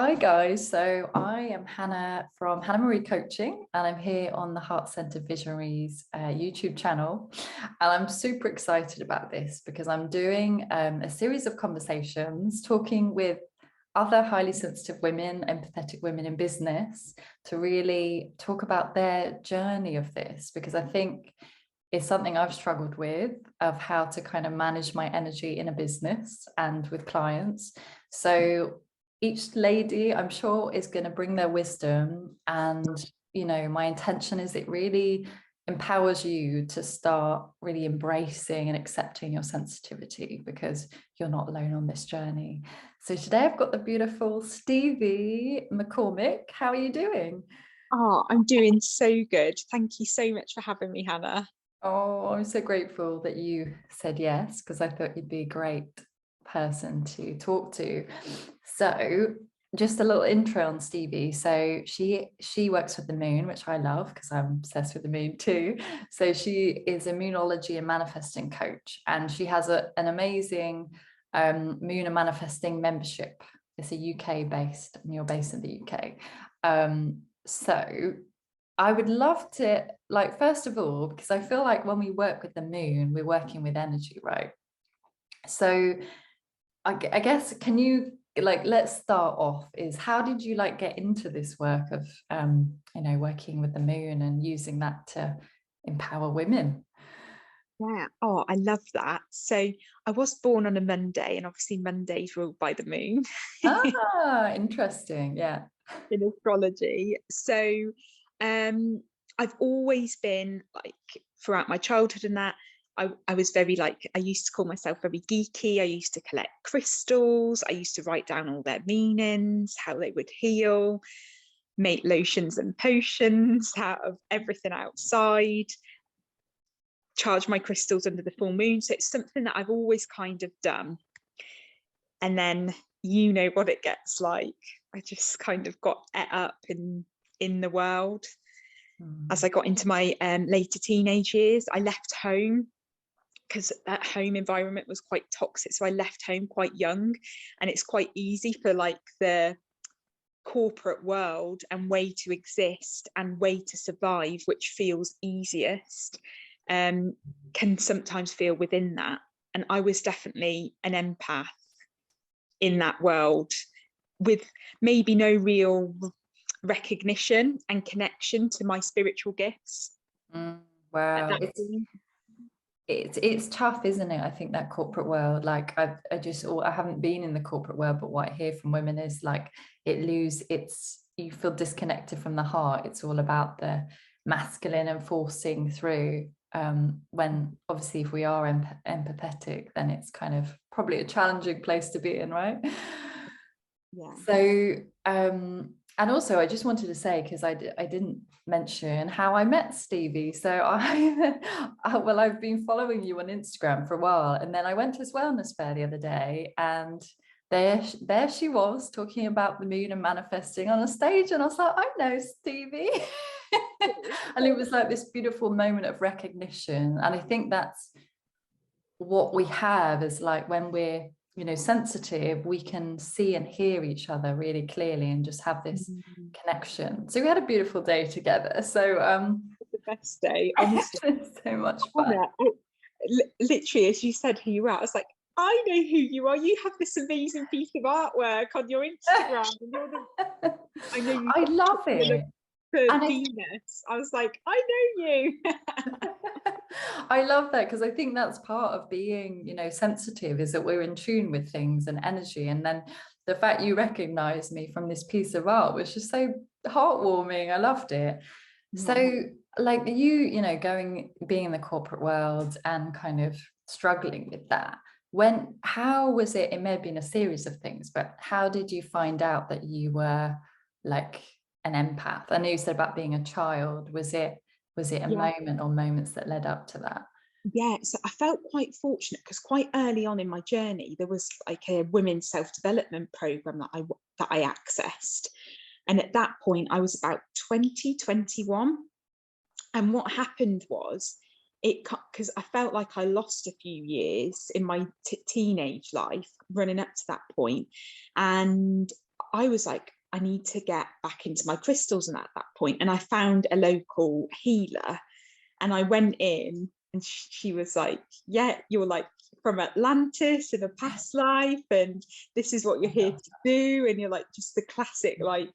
Hi guys, so I am Hannah from Hannah Marie Coaching, and I'm here on the Heart Centered Visionaries YouTube channel. And I'm super excited about this because I'm doing a series of conversations talking with other highly sensitive women, empathetic women in business, to really talk about their journey of this, because I think it's something I've struggled with, of how to kind of manage my energy in a business and with clients. So each lady, I'm sure, is going to bring their wisdom, and my intention is it really empowers you to start really embracing and accepting your sensitivity, because you're not alone on this journey. So today I've got the beautiful Stevie McCormick. How are you doing? Oh, I'm doing so good. Thank you so much for having me, Hannah. Oh, I'm so grateful that you said yes, because I thought you'd be a great person to talk to. So just a little intro on Stevie. So she works with the moon, which I love because I'm obsessed with the moon too. So she is a moonology and manifesting coach, and she has an amazing moon and manifesting membership. It's a UK based, and you're based in the UK. So I would love to, like, first of all, because I feel like when we work with the moon, we're working with energy, right? So I guess, can you, like, let's start off is, how did you like get into this work of working with the moon and using that to empower women? Yeah. Oh, I love that. So I was born on a Monday, and obviously Monday's ruled by the moon Ah, interesting. Yeah. in astrology. So um I've always been like, throughout my childhood and that, I was very, like, I used to call myself very geeky. I used to collect crystals. I used to write down all their meanings, how they would heal, make lotions and potions out of everything outside, charge my crystals under the full moon. So it's something that I've always kind of done. And then you know what it gets like. I just kind of got ate up in the world. As I got into my later teenage years, I left home because that home environment was quite toxic. So I left home quite young, and it's quite easy for, like, the corporate world and way to exist and way to survive, which feels easiest, can sometimes feel within that. And I was definitely an empath in that world, with maybe no real recognition and connection to my spiritual gifts at Wow. that point. It's tough, isn't it? I think that corporate world, like, I haven't been in the corporate world, but what I hear from women is, like, you feel disconnected from the heart. It's all about the masculine and forcing through. When obviously, if we are empathetic, then it's kind of probably a challenging place to be in, right? Yeah. So, and also I just wanted to say, because I didn't mention how I met Stevie. So well, I've been following you on Instagram for a while, and then I went to this wellness fair the other day, and there she was talking about the moon and manifesting on a stage, and I was like, I know Stevie. And it was like this beautiful moment of recognition. And I think that's what we have, is like, when we're sensitive, we can see and hear each other really clearly and just have this connection. So we had a beautiful day together. So The best day, honestly. it's so much fun. Anna, literally, as you said who you are, I was like, I know who you are. You have this amazing piece of artwork on your Instagram. And I know you I love it. for And Venus. I was like, I know you. I love that, because I think that's part of being, sensitive, is that we're in tune with things and energy. And then the fact you recognized me from this piece of art was just so heartwarming. I loved it. Yeah. So, like, being in the corporate world and kind of struggling with that, how was it? It may have been a series of things, but how did you find out that you were, like, an empath? I know you said about being a child. Was it a Yeah. moment or moments that led up to that? Yeah, so I felt quite fortunate because quite early on in my journey, there was like a women's self-development program that I accessed. And at that point, I was about 21. And what happened was, because I felt like I lost a few years in my teenage life running up to that point. And I was like, I need to get back into my crystals. And at that point, and I found a local healer, and I went in, and she was like, yeah, you're like from Atlantis in a past life, and this is what you're here to do. And you're like just the classic, like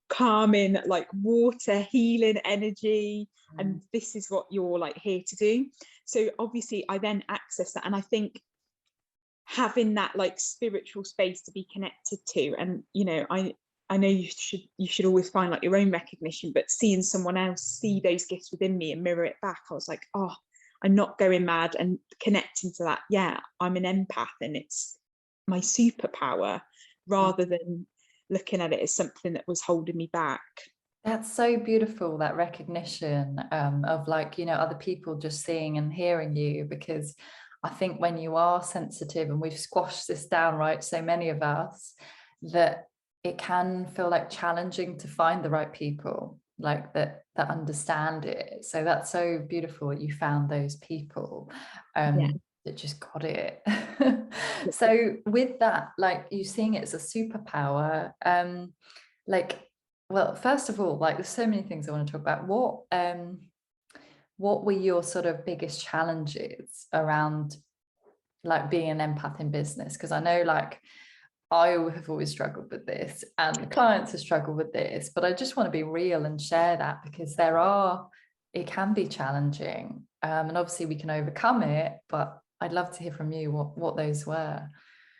calming, like water healing energy, and this is what you're like here to do. So obviously I then access that, and I think having that like spiritual space to be connected to, and you know, I know you should always find like your own recognition, but seeing someone else see those gifts within me and mirror it back, I was like, oh, I'm not going mad, and connecting to that. Yeah, I'm an empath, and it's my superpower, rather than looking at it as something that was holding me back. That's so beautiful, that recognition of like, you know, other people just seeing and hearing you, because I think when you are sensitive, and we've squashed this down, right, so many of us, that it can feel like challenging to find the right people like that understand it. So that's so beautiful that you found those people that just got it. So with that, like you seeing it as a superpower, like, well, first of all, like there's so many things I want to talk about. What were your sort of biggest challenges around like being an empath in business? Because I know like I have always struggled with this, and clients have struggled with this, but I just want to be real and share that, because it can be challenging, and obviously we can overcome it, but I'd love to hear from you what those were.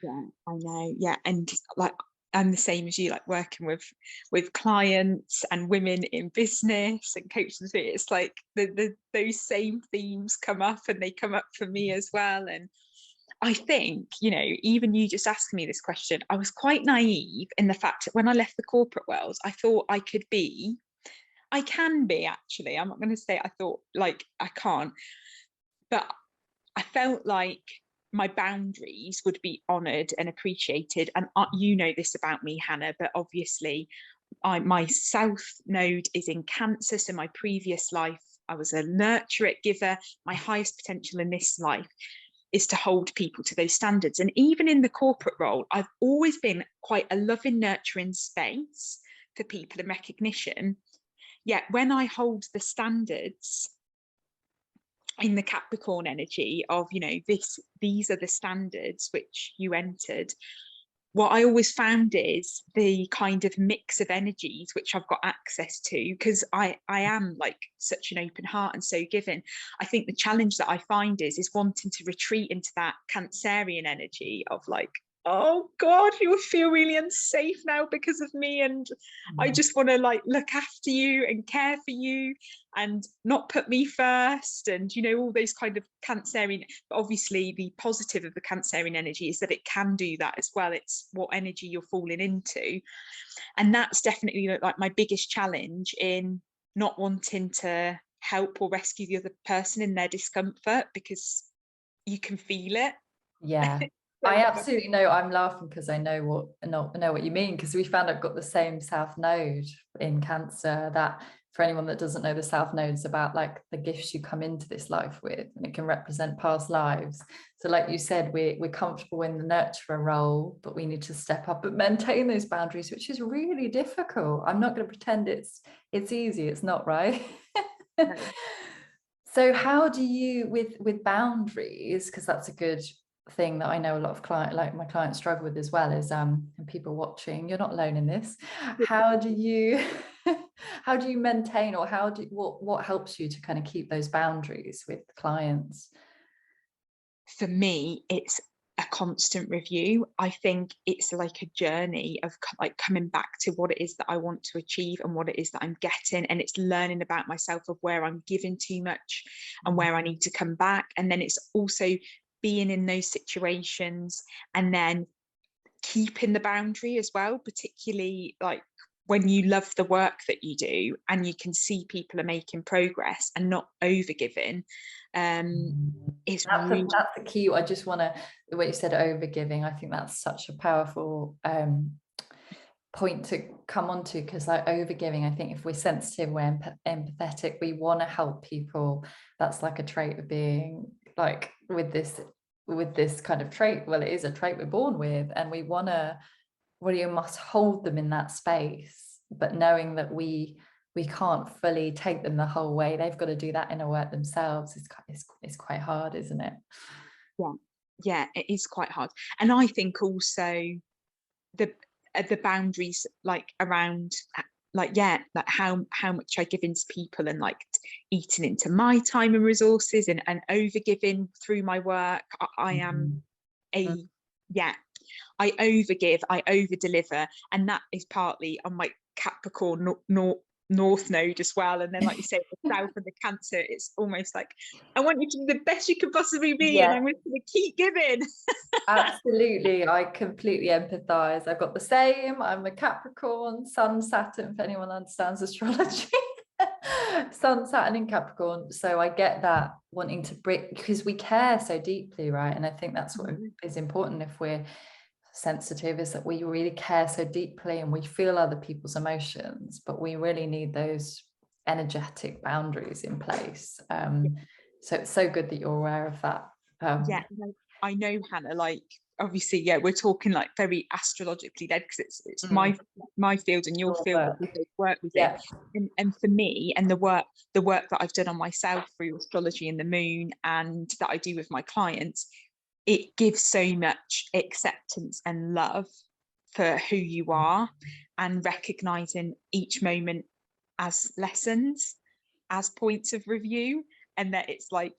Yeah, I know. Yeah, and like I'm the same as you, like working with clients and women in business and coaching. It's like those same themes come up, and they come up for me as well. And I think, you know, even you just asking me this question, I was quite naive in the fact that when I left the corporate world, I thought I can be actually. I'm not going to say I thought like I can't, but I felt like my boundaries would be honoured and appreciated. And you know this about me, Hannah, but obviously my South node is in Cancer. So my previous life, I was a nurturer, giver. My highest potential in this life is to hold people to those standards. And even in the corporate role, I've always been quite a loving, nurturing space for people and recognition. Yet when I hold the standards in the Capricorn energy of, you know, these are the standards which you entered, what I always found is the kind of mix of energies which I've got access to, because I am like such an open heart and so giving. I think the challenge that I find is wanting to retreat into that Cancerian energy of like, oh God, you feel really unsafe now because of me, and I just want to like look after you and care for you and not put me first, and you know, all those kind of Cancerian. But obviously the positive of the Cancerian energy is that it can do that as well. It's what energy you're falling into, and that's definitely like my biggest challenge in not wanting to help or rescue the other person in their discomfort, because you can feel it. Yeah. I absolutely know. I'm laughing because I know what you mean, because we found I've got the same South Node in Cancer. That for anyone that doesn't know, the South Node is about like the gifts you come into this life with, and it can represent past lives. So like you said, we're comfortable in the nurturer role, but we need to step up and maintain those boundaries, which is really difficult. I'm not going to pretend it's easy. It's not, right? No. So how do you with boundaries, because that's a good thing that I know a lot of my clients struggle with as well, is and people watching, you're not alone in this. How do you maintain, or what helps you to kind of keep those boundaries with clients? For me, it's a constant review. I think it's like a journey of like coming back to what it is that I want to achieve and what it is that I'm getting, and it's learning about myself of where I'm giving too much and where I need to come back. And then it's also being in those situations and then keeping the boundary as well, particularly like when you love the work that you do and you can see people are making progress and not over giving. That's the key. I just want to, the way you said over giving, I think that's such a powerful point to come on to, because like over giving, I think if we're sensitive, we're empathetic, we want to help people. That's like a trait of being like with this kind of trait. Well, it is a trait we're born with, and we want to you must hold them in that space, but knowing that we can't fully take them the whole way. They've got to do that inner work themselves. It's quite hard, isn't it? Yeah, it is quite hard. And I think also the boundaries, like around like how much I give into people, and like eating into my time and resources, and over giving through my work. I am I overgive, I over deliver, and that is partly on my Capricorn North node as well. And then, like you say, the South and the Cancer, it's almost like I want you to be the best you could possibly be, and I'm going to keep giving. Absolutely, I completely empathize. I've got the same. I'm a Capricorn, Sun, Saturn, if anyone understands astrology. Sun, Saturn in Capricorn. So I get that, wanting to bring, because we care so deeply, right? And I think that's what is important if we're sensitive, is that we really care so deeply and we feel other people's emotions, but we really need those energetic boundaries in place. So it's so good that you're aware of that. I know, Hannah, like obviously, we're talking like very astrologically led, because it's my field and your field that we both work with it. And for me, and the work that I've done on myself through astrology and the moon, and that I do with my clients, it gives so much acceptance and love for who you are, and recognizing each moment as lessons, as points of review. And that it's like,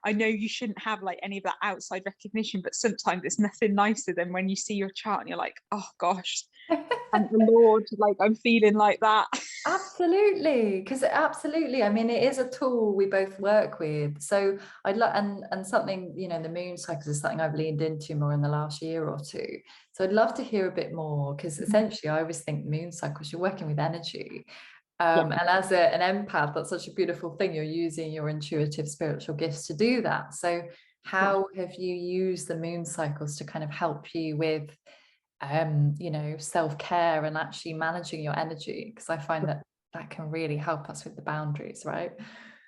I know you shouldn't have like any of that outside recognition, but sometimes it's nothing nicer than when you see your chart and you're like, oh gosh, thank the Lord, like I'm feeling like that. Absolutely, because absolutely, I mean, it is a tool we both work with. So I'd love, and something, you know, the moon cycles is something I've leaned into more in the last year or two. So I'd love to hear a bit more, because essentially I always think moon cycles, you're working with energy. And as an empath, that's such a beautiful thing. You're using your intuitive spiritual gifts to do that. So how have you used the moon cycles to kind of help you with, you know, self-care and actually managing your energy? Because I find that can really help us with the boundaries, right?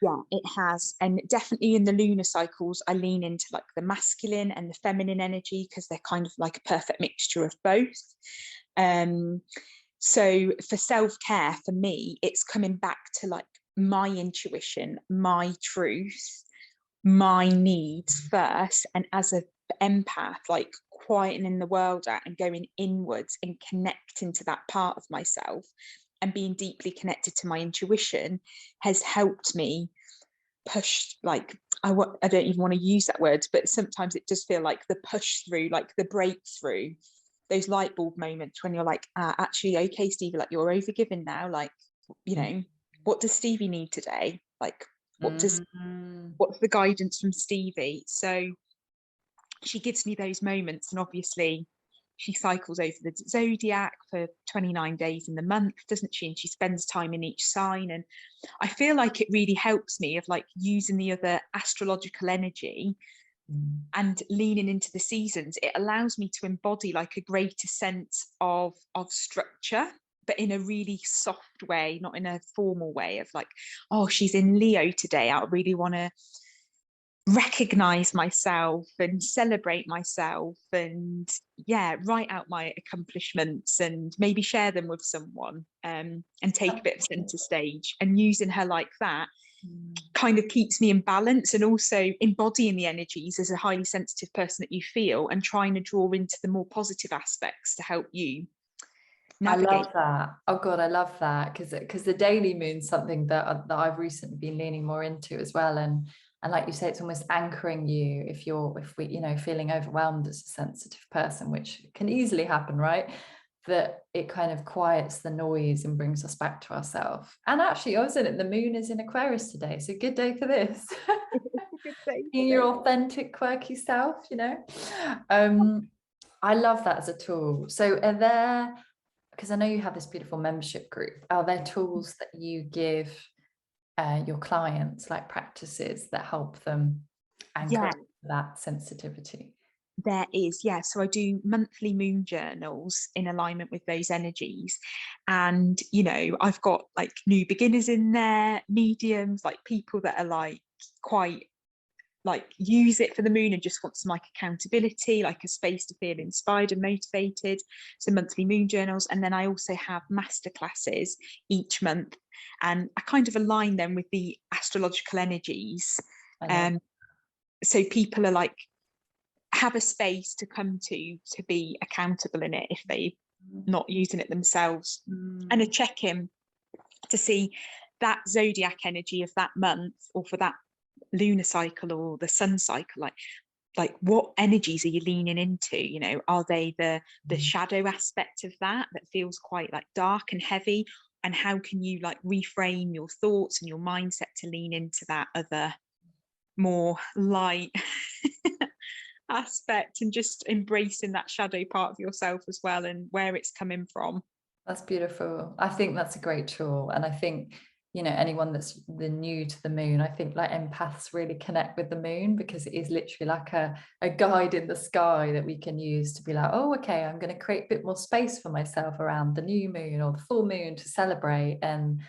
Yeah, it has. And definitely in the lunar cycles, I lean into like the masculine and the feminine energy, because they're kind of like a perfect mixture of both. So for self-care, for me, it's coming back to like my intuition, my truth, my needs first. And as an empath, like quietening the world out and going inwards and connecting to that part of myself and being deeply connected to my intuition has helped me push, like, I don't even want to use that word, but sometimes it does feel like the push through, like the breakthrough, those light bulb moments when you're like, actually, okay, Stevie, like you're overgiving now. Like, you know, what does Stevie need today? Like, what's the guidance from Stevie? So she gives me those moments, and obviously she cycles over the zodiac for 29 days in the month, doesn't she? And she spends time in each sign. And I feel like it really helps me of like using the other astrological energy and leaning into the seasons. It allows me to embody like a greater sense of structure, but in a really soft way, not in a formal way of like, oh, she's in Leo today, I really want to recognize myself and celebrate myself, and write out my accomplishments and maybe share them with someone, and take a bit of center stage. And using her like that kind of keeps me in balance, and also embodying the energies as a highly sensitive person that you feel, and trying to draw into the more positive aspects to help you navigate. I love that. Oh God, I love that, because the daily moon's something that I've recently been leaning more into as well. And like you say, it's almost anchoring you if we, you know, feeling overwhelmed as a sensitive person, which can easily happen, right? That it kind of quiets the noise and brings us back to ourselves. And actually, the moon is in Aquarius today, so good day for this. Good day. Being your authentic, quirky self, you know. I love that as a tool. So are there, because I know you have this beautiful membership group, are there tools that you give your clients, like practices that help them anchor that sensitivity? There is, so I do monthly moon journals in alignment with those energies. And, you know, I've got like new beginners in there, mediums, like people that are like quite like use it for the moon and just want some like accountability, like a space to feel inspired and motivated. So monthly moon journals. And then I also have masterclasses each month, and I kind of align them with the astrological energies. So people are like, have a space to come to be accountable in it if they're not using it themselves, and a check-in to see that zodiac energy of that month, or for that lunar cycle or the sun cycle, like what energies are you leaning into? You know, are they the shadow aspect of that feels quite like dark and heavy, and how can you like reframe your thoughts and your mindset to lean into that other more light aspect, and just embracing that shadow part of yourself as well, and where it's coming from. That's beautiful. I think that's a great tool. And I think, you know, anyone that's new to the moon, I think like empaths really connect with the moon, because it is literally like a guide in the sky that we can use to be like, oh, okay, I'm going to create a bit more space for myself around the new moon or the full moon to celebrate. And,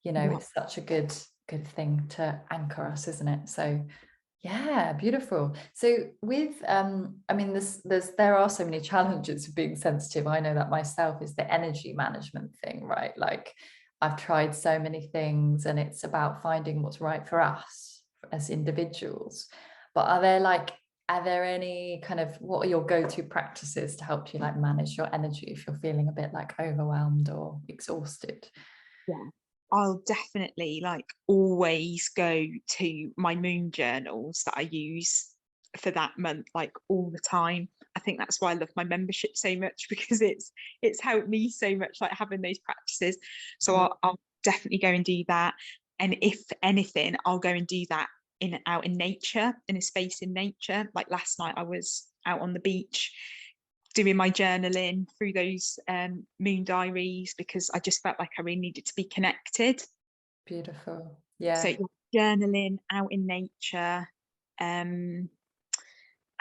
you know, it's such a good thing to anchor us, isn't it? So yeah, beautiful. So with I mean, there are so many challenges of being sensitive. I know that myself, is the energy management thing, right? Like I've tried so many things, and it's about finding what's right for us as individuals. But are there any kind of, what are your go-to practices to help you like manage your energy if you're feeling a bit like overwhelmed or exhausted? Yeah, I'll definitely like always go to my moon journals that I use for that month, like all the time. I think that's why I love my membership so much, because it's helped me so much, like having those practices. So I'll definitely go and do that. And if anything, I'll go and do that out in nature, in a space in nature. Like last night I was out on the beach doing my journaling through those moon diaries, because I just felt like I really needed to be connected. Beautiful. Yeah. So journaling out in nature, and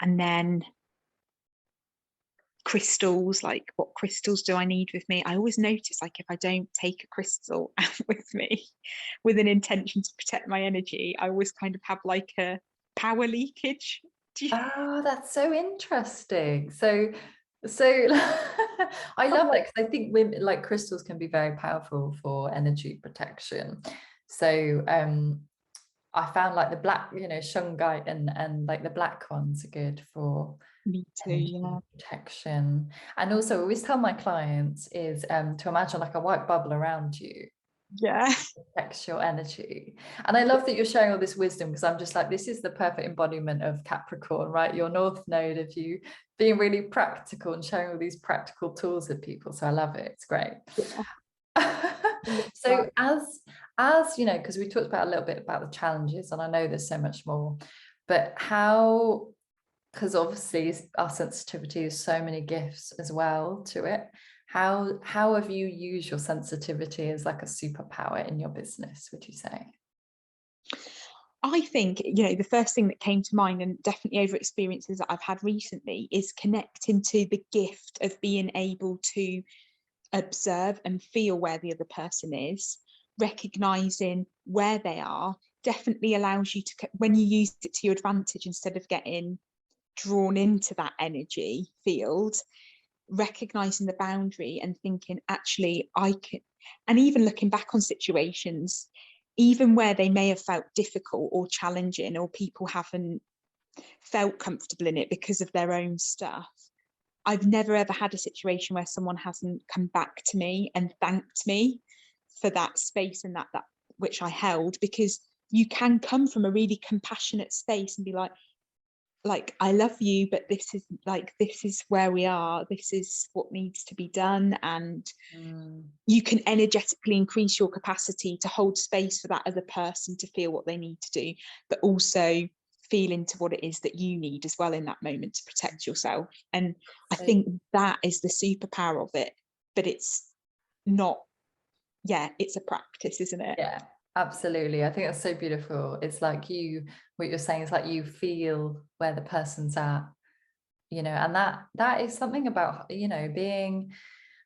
then crystals, like what crystals do I need with me? I always notice, like if I don't take a crystal out with me with an intention to protect my energy, I always kind of have like a power leakage. Oh, that's so interesting. So I love that, because I think women, like crystals can be very powerful for energy protection. So I found like the black, you know, shungite and like the black ones are good for Me too, yeah. protection. And also I always tell my clients is to imagine like a white bubble around you. Yeah. Protects your energy. And I love that you're sharing all this wisdom, because I'm just like, this is the perfect embodiment of Capricorn, right? Your north node of you being really practical and sharing all these practical tools with people. So I love it. It's great. Yeah. So as you know, because we talked about a little bit about the challenges, and I know there's so much more, but how, because obviously our sensitivity is so many gifts as well to it, how have you used your sensitivity as like a superpower in your business, would you say? I think, you know, the first thing that came to mind, and definitely over experiences that I've had recently, is connecting to the gift of being able to observe and feel where the other person is, recognizing where they are, definitely allows you to, when you use it to your advantage, instead of getting drawn into that energy field, recognizing the boundary and thinking, actually, I can, and even looking back on situations, even where they may have felt difficult or challenging, or people haven't felt comfortable in it because of their own stuff, I've never ever had a situation where someone hasn't come back to me and thanked me for that space and that which I held, because you can come from a really compassionate space and be like, I love you, but this is where we are, this is what needs to be done. And you can energetically increase your capacity to hold space for that other person to feel what they need to do, but also feel into what it is that you need as well in that moment to protect yourself. And I think that is the superpower of it, but it's not, it's a practice, isn't it? Yeah, absolutely. I think that's so beautiful. It's like what you're saying is like you feel where the person's at, you know, and that is something about, you know, being,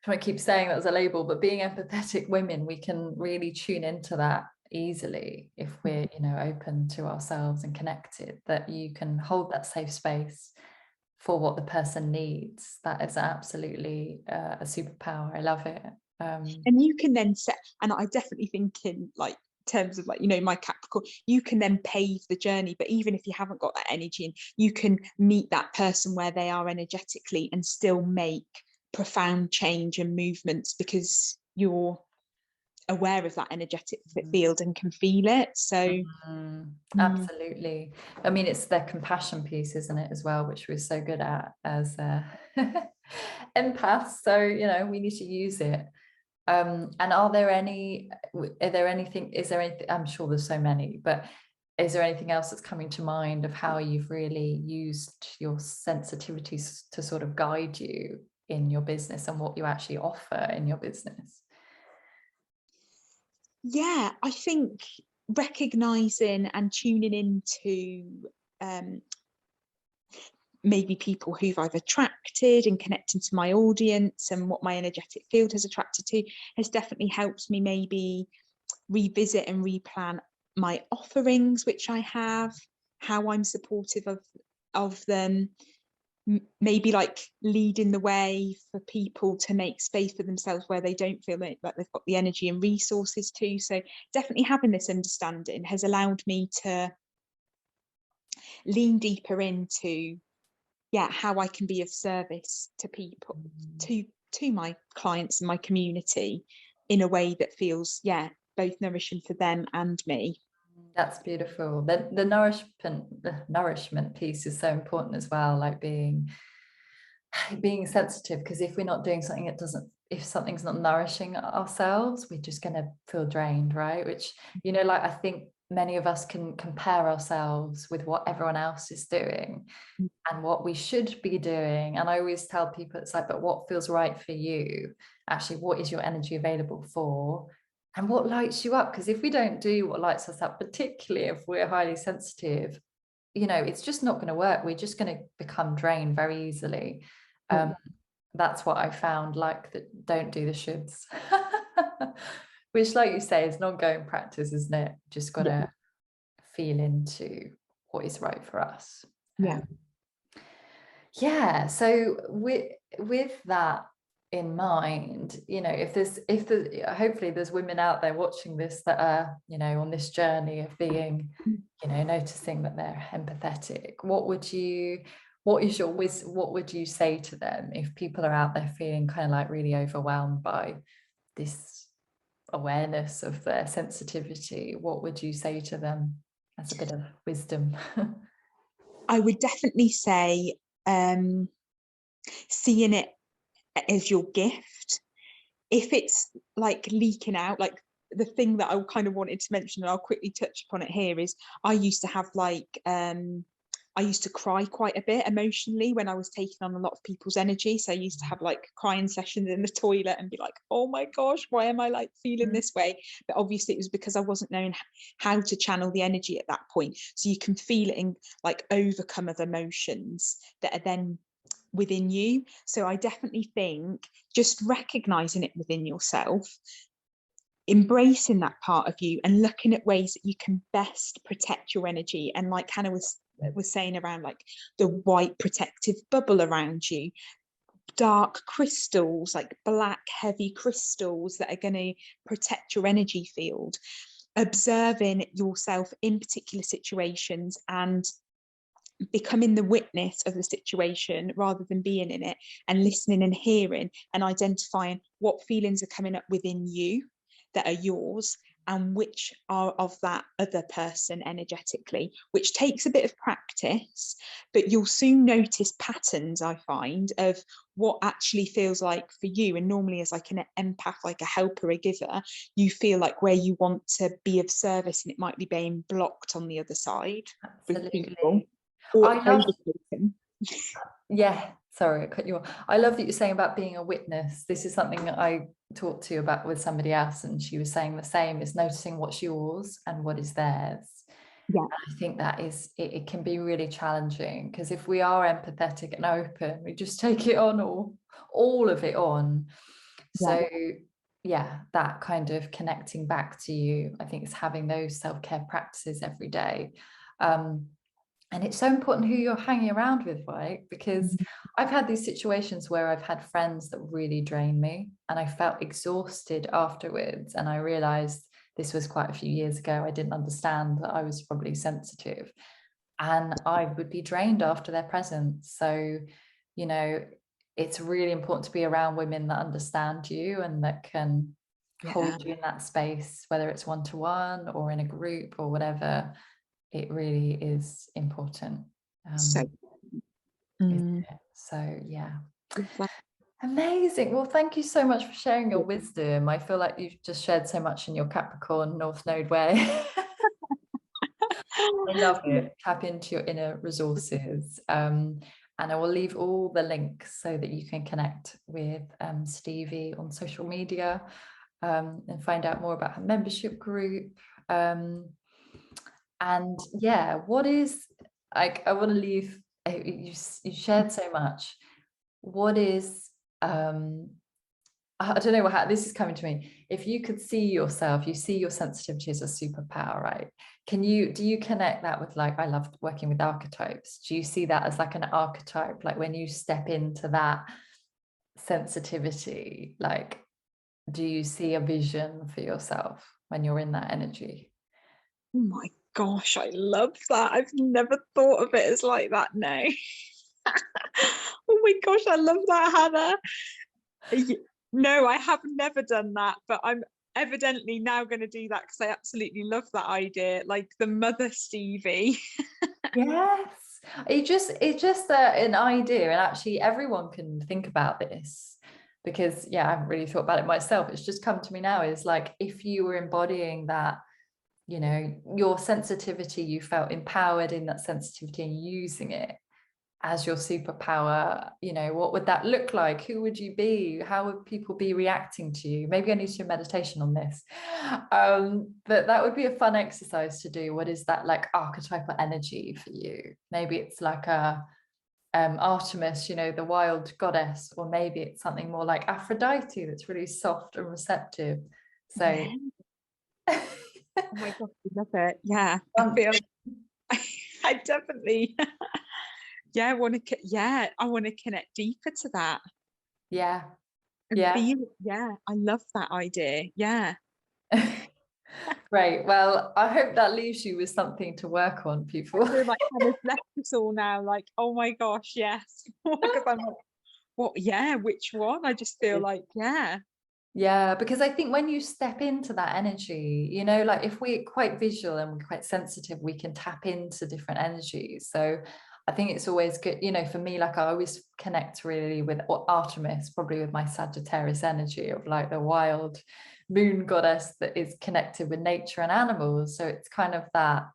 I keep saying that as a label, but being empathetic women, we can really tune into that, easily if we're, you know, open to ourselves and connected, that you can hold that safe space for what the person needs. That is absolutely a superpower. I love it. And you can then set, and I definitely think in like terms of like, you know, my Capricorn, you can then pave the journey. But even if you haven't got that energy, and you can meet that person where they are energetically and still make profound change and movements because you're aware of that energetic field and can feel it. So absolutely. I mean, it's their compassion piece, isn't it, as well, which we're so good at as empaths. So, you know, we need to use it. And is there anything, I'm sure there's so many, but is there anything else that's coming to mind of how you've really used your sensitivities to sort of guide you in your business and what you actually offer in your business? Yeah, I think recognizing and tuning into maybe people who I've attracted and connecting to my audience and what my energetic field has attracted to has definitely helped me maybe revisit and replan my offerings, which I have, how I'm supportive of them, maybe like leading the way for people to make space for themselves where they don't feel like they've got the energy and resources to. So definitely having this understanding has allowed me to lean deeper into how I can be of service to people, to my clients and my community in a way that feels both nourishing for them and me. That's beautiful. The nourishment piece is so important as well, like being sensitive, because if we're not doing something, if something's not nourishing ourselves, we're just going to feel drained, right? Which, you know, like I think many of us can compare ourselves with what everyone else is doing and what we should be doing. And I always tell people, it's like, but what feels right for you? Actually, what is your energy available for? And what lights you up? Because if we don't do what lights us up, particularly if we're highly sensitive, you know, it's just not going to work. We're just going to become drained very easily. That's what I found, like, that don't do the shoulds. Which, like you say, is an ongoing practice, isn't it? Just got to feel into what is right for us. So with that in mind, you know, hopefully there's women out there watching this that are, you know, on this journey of being, you know, noticing that they're empathetic. What would you say to them if people are out there feeling kind of like really overwhelmed by this awareness of their sensitivity? What would you say to them as a bit of wisdom? I would definitely say seeing it as your gift. If it's like leaking out, like the thing that I kind of wanted to mention, and I'll quickly touch upon it here, is I used to have I used to cry quite a bit emotionally when I was taking on a lot of people's energy. So I used to have like crying sessions in the toilet and be like, oh my gosh, why am I like feeling this way? But obviously it was because I wasn't knowing how to channel the energy at that point. So you can feel it in like overcome of emotions that are then within you. So I definitely think just recognizing it within yourself, embracing that part of you and looking at ways that you can best protect your energy. And like Hannah was saying around like the white protective bubble around you, dark crystals, like black heavy crystals that are going to protect your energy field, observing yourself in particular situations and becoming the witness of the situation rather than being in it, and listening and hearing and identifying what feelings are coming up within you that are yours and which are of that other person energetically, which takes a bit of practice, but you'll soon notice patterns, I find, of what actually feels like for you. And normally as like an empath, like a helper, a giver, you feel like where you want to be of service and it might be being blocked on the other side. Absolutely. Sorry, I cut you off. I love that you're saying about being a witness. This is something that I talked to about with somebody else, and she was saying the same, is noticing what's yours and what is theirs. And I think that is, it can be really challenging, because if we are empathetic and open, we just take it on, all of it on. So yeah, that kind of connecting back to you. I think it's having those self-care practices every day. And it's so important who you're hanging around with, right? Because I've had these situations where I've had friends that really drain me and I felt exhausted afterwards. And I realized this was quite a few years ago. I didn't understand that I was probably sensitive and I would be drained after their presence. So, you know, it's really important to be around women that understand you and that can hold you in that space, whether it's one-to-one or in a group or whatever. It really is important. So, Isn't it? So yeah. Amazing. Well, thank you so much for sharing your wisdom. I feel like you've just shared so much in your Capricorn North Node way. I love it. Tap into your inner resources. And I will leave all the links so that you can connect with Stevie on social media and find out more about her membership group. And yeah, what is, like, I want to leave, you shared so much. What is, I don't know how this is coming to me. If you could see yourself, you see your sensitivity as a superpower, right? Do you connect that with, like, I love working with archetypes. Do you see that as like an archetype? Like when you step into that sensitivity, like, do you see a vision for yourself when you're in that energy? oh my gosh, I love that. I've never thought of it as like that now. Oh my gosh, I love that, Hannah. No, I have never done that, but I'm evidently now going to do that because I absolutely love that idea, like the mother Stevie. Yes, it's just an idea, and actually everyone can think about this because yeah, I haven't really thought about it myself. It's just come to me now. Is like if you were embodying that, you know, your sensitivity, you felt empowered in that sensitivity and using it as your superpower, you know, what would that look like? Who would you be? How would people be reacting to you? Maybe I need to do meditation on this. But that would be a fun exercise to do. What is that like archetypal energy for you? Maybe it's like a Artemis, you know, the wild goddess, or maybe it's something more like Aphrodite that's really soft and receptive. So Yeah. Oh my gosh, I love it. Yeah, I feel I definitely yeah, I want to connect deeper to that yeah, and yeah. feel I love that idea. Yeah. Great. Well, I hope that leaves you with something to work on, I people. feel like Hannah's left us all now, like, oh my gosh, yes. Because I'm like, what, yeah, which one? I just feel like, yeah. Yeah, because I think when you step into that energy, you know, like if we're quite visual and we're quite sensitive, we can tap into different energies. So I think it's always good, you know, for me, like I always connect really with Artemis, probably with my Sagittarius energy of like the wild moon goddess that is connected with nature and animals. So it's kind of that,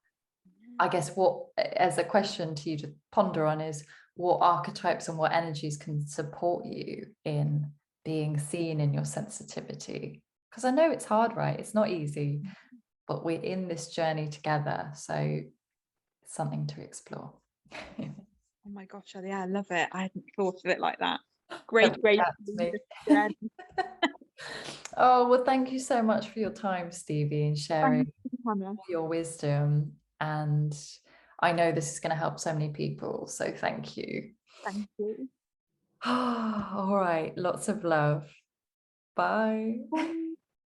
I guess, what, as a question to you to ponder on is what archetypes and what energies can support you in being seen in your sensitivity? Because I know it's hard, right? It's not easy, but we're in this journey together. So it's something to explore. Oh my gosh, yeah, I love it. I hadn't thought of it like that. Great. Yeah. Oh, well, thank you so much for your time, Stevie, and sharing Thank you, Hannah. your wisdom. And I know this is going to help so many people. So thank you. Thank you. All right. Lots of love. Bye. Bye.